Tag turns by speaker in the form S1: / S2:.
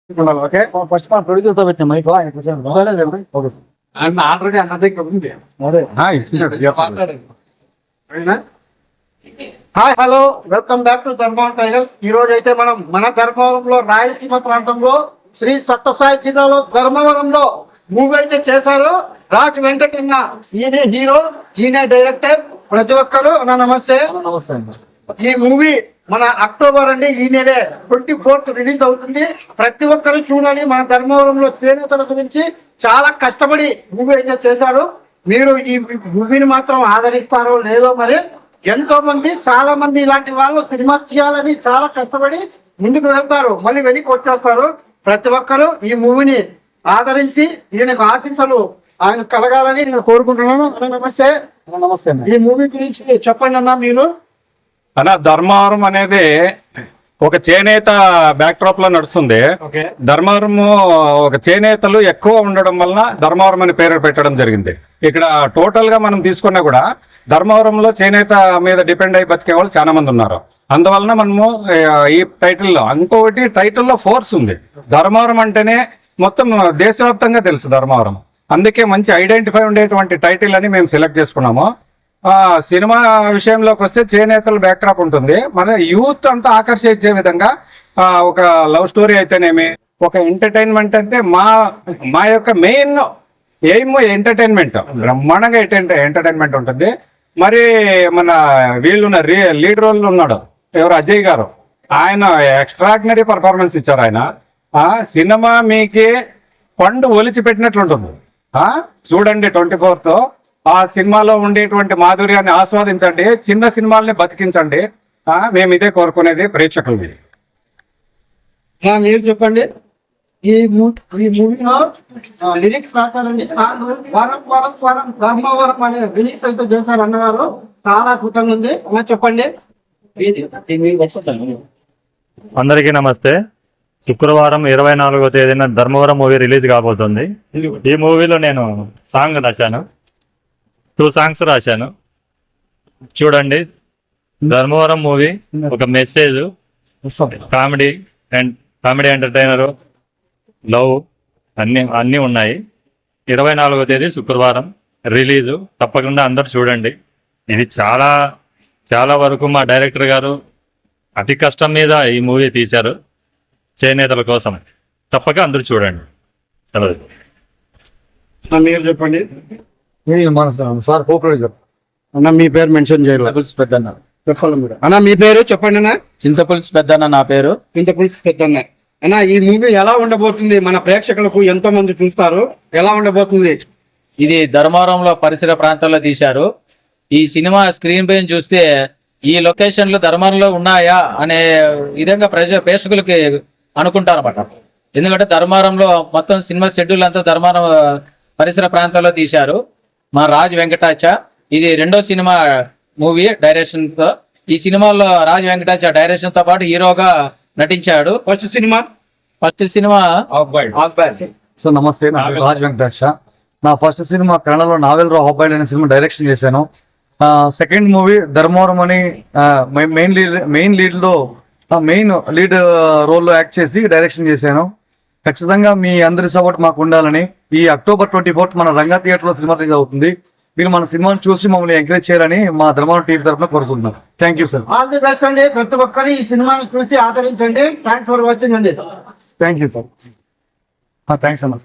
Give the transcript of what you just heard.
S1: Okay first మన producer తో పెట్టిన మైక్ ఆయన ఆల్రెడీ అన్న దగ్గర ఉంది అదే hi hello welcome back to Dharmavaram tigers. ఈ రోజు అయితే మనం మన ధర్మవరంలో రాయలసీమ ప్రాంతంలో శ్రీ సత్యసాయి జిల్లాలో ధర్మవరంలో మూవీ అయితే చేశారు. రాజ్ వెంకటన్న ఈయనే హీరో, ఈయనే డైరెక్టర్. ప్రతి ఒక్కరు అన్న నమస్తే. నమస్తే. ఈ మూవీ మన అక్టోబర్ అండి, ఈ నెలే 24th రిలీజ్ అవుతుంది. ప్రతి ఒక్కరు చూడాలి. మన ధర్మవరంలో చేనేతల గురించి చాలా కష్టపడి మూవీ అయితే చేశారు. మీరు ఈ మూవీని మాత్రం ఆదరిస్తారో లేదో మరి. ఎంతో మంది చాలా మంది ఇలాంటి వాళ్ళు సినిమా తీయాలని చాలా కష్టపడి ముందుకు వెళ్తారు, మళ్ళీ వెనక్కి వచ్చేస్తారు. ప్రతి ఒక్కరు ఈ మూవీని ఆదరించి ఈయనకు ఆశీస్సులు ఆయన కలగాలని నేను కోరుకుంటున్నాను. నమస్తే. నమస్తే. ఈ మూవీ గురించి చెప్పండి అన్న. మీరు
S2: అన్న, ధర్మవరం అనేది ఒక చేనేత బ్యాక్డ్రాప్ లో నడుస్తుంది. ధర్మవరం ఒక చేనేతలు ఎక్కువ ఉండడం వలన ధర్మవరం అని పేరు పెట్టడం జరిగింది. ఇక్కడ టోటల్ గా మనం తీసుకున్నా కూడా ధర్మవరంలో చేనేత మీద డిపెండ్ అయి బతికే వాళ్ళు చాలా మంది ఉన్నారు. అందువలన మనము ఈ టైటిల్లో ఇంకొకటి టైటిల్లో ఫోర్స్ ఉంది. ధర్మవరం అంటేనే మొత్తం దేశవ్యాప్తంగా తెలుసు ధర్మవరం. అందుకే మంచి ఐడెంటిఫై ఉండేటువంటి టైటిల్ అని మేము సెలెక్ట్ చేసుకున్నాము. సినిమా విషయంలోకి వస్తే చేనేతల బ్యాక్డ్రాప్ ఉంటుంది. మన యూత్ అంతా ఆకర్షించే విధంగా ఒక లవ్ స్టోరీ అయితేనేమి, ఒక ఎంటర్టైన్మెంట్ అంటే మా యొక్క మెయిన్ ఎయిమ్ ఎంటర్టైన్మెంట్, బ్రహ్మాండంగా ఎంటర్టైన్మెంట్ ఉంటుంది. మరి మన వీళ్ళున్న లీడ్ రోల్ ఉన్నాడు ఎవరు, అజయ్ గారు. ఆయన ఎక్స్ట్రాడినరీ పర్ఫార్మెన్స్ ఇచ్చారు. ఆయన సినిమా మీకే పండు ఒలిచి పెట్టినట్లుంటుంది. చూడండి 24th ఆ సినిమాలో ఉండేటువంటి మాధుర్యాన్ని ఆస్వాదించండి. చిన్న సినిమాల్ని బతికించండి. మేము ఇదే కోరుకునేది ప్రేక్షకులు.
S1: మీరు చెప్పండి. ఈ మూవీలో లిరిక్స్ రాశారండి. వరం వరం వరం ధర్మవరం అనే లిరిక్స్ అయితే చేశారు అన్నగారు. చాలా అద్భుతంగా ఉంది. అలా చెప్పండి.
S3: అందరికీ నమస్తే. శుక్రవారం 24వ తేదీన ధర్మవరం మూవీ రిలీజ్ కాబోతుంది. ఈ మూవీలో నేను సాంగ్ రాశాను, 2 సాంగ్స్ రాశాను. చూడండి. ధర్మవరం మూవీ ఒక మెసేజ్, కామెడీ ఎంటర్టైనర్, లవ్ అన్నీ ఉన్నాయి. 24వ తేదీ శుక్రవారం రిలీజు. తప్పకుండా అందరు చూడండి. ఇది చాలా చాలా వరకు మా డైరెక్టర్ గారు అతి కష్టం మీద ఈ మూవీ తీశారు చేనేతల కోసం. తప్పక అందరూ చూడండి.
S1: మీరు చెప్పండి. సార్ అన్న మీ పేరు మెన్షన్ చేయాలి.
S4: పెద్దన్న
S1: చెప్పాలి మీరు. అన్న మీ పేరు చెప్పండి అన్న.
S4: చింతపులుసు పెద్దన్న నా పేరు.
S1: చింతపులుసు పెద్దన్న. అన్న ఈ మూవీ ఎలా ఉండబోతుంది? మన ప్రేక్షకులకు ఎంతో మంది చూస్తారు. ఎలా ఉండబోతుంది?
S4: ఇది ధర్మవరంలో పరిసర ప్రాంతాల్లో తీశారు. ఈ సినిమా స్క్రీన్ పైన చూస్తే ఈ లొకేషన్లు ధర్మవరంలో ఉన్నాయా అనే విధంగా ప్రేక్షకులకి అనుకుంటారు అన్నమాట. ఎందుకంటే ధర్మవరంలో మొత్తం సినిమా షెడ్యూల్ అంతా ధర్మవరం పరిసర ప్రాంతాల్లో తీశారు. మా రాజ్ వెంకటాచ ఇది 2వ సినిమా మూవీ డైరెక్షన్ తో. ఈ సినిమాలో రాజ్ వెంకటాచ డైరెక్షన్ తో పాటు హీరోగా నటించాడు.
S1: ఫస్ట్
S4: సినిమా
S5: సో నమస్తే, నా పేరు రాజ్ వెంకటాచ. నా ఫస్ట్ సినిమా కన్నడలో నావెల్ రా హొబ్బాయిల్ అనే సినిమా డైరెక్షన్ చేశాను. సెకండ్ మూవీ ధర్మవరం అని మెయిన్ లీడ్ రోల్లో యాక్ట్ చేసి డైరెక్షన్ చేశాను. ఖచ్చితంగా మీ అందరి సపోర్ట్ మాకు ఉండాలని. ఈ అక్టోబర్ 24th మన రంగా థియేటర్ లో సినిమా రిలీజ్ అవుతుంది. మీరు మన సినిమాను చూసి మమ్మల్ని ఎంకరేజ్ చేయాలని మా ధర్మవరం టీవీ తరఫున కోరుకుంటున్నాను. Thank you sir.
S1: All the best అండి. ప్రతి ఒక్కరు ఈ సినిమాను చూసి ఆదరించండి. థ్యాంక్స్ ఫర్ వాచింగ్ అండి.
S5: Thank you sir. థ్యాంక్స్ అన్న.